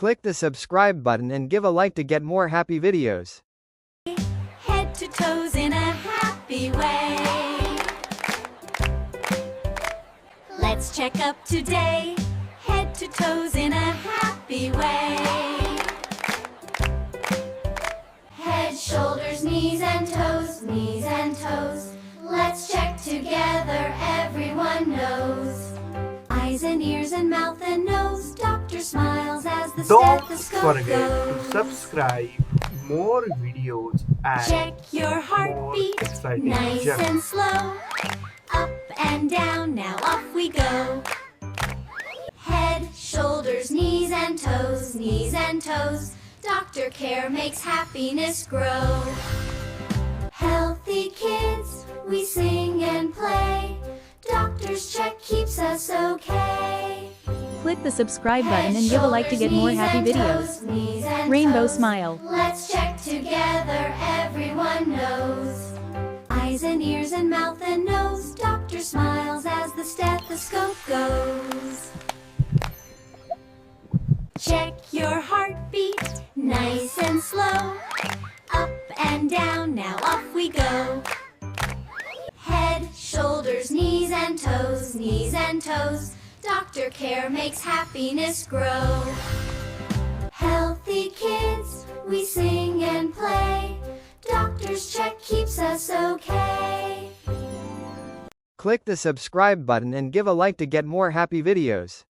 Click the subscribe button and give a like to get more happy videos. Head to toes in a happy way. Let's check up today. Head to toes in a happy way. Head, shoulders, knees and toes, knees and toes. Let's check together, everyone knows. Eyes and ears and mouth and nose. Doctor smiles as the Don't stethoscope forget goes. to subscribe more videos and Check your more heartbeat, exciting nice gems. and slow. Up and down, now off we go. Head, shoulders, knees and toes, knees and toes. Doctor care makes happiness grow. Healthy kids, we sing and play. Doctor's check keeps us okay. Click the subscribe button and give a like to get more happy videos. Rainbow smile. Let's check together, everyone knows. Eyes and ears and mouth and nose. Doctor smiles as the stethoscope goes. Check your heartbeat, nice and slow. Up and down, now off we go. Head, shoulders, knees and toes, knees and toes. Doctor care makes happiness grow. Healthy kids, we sing and play. Doctor's check keeps us okay. Click the subscribe button and give a like to get more happy videos.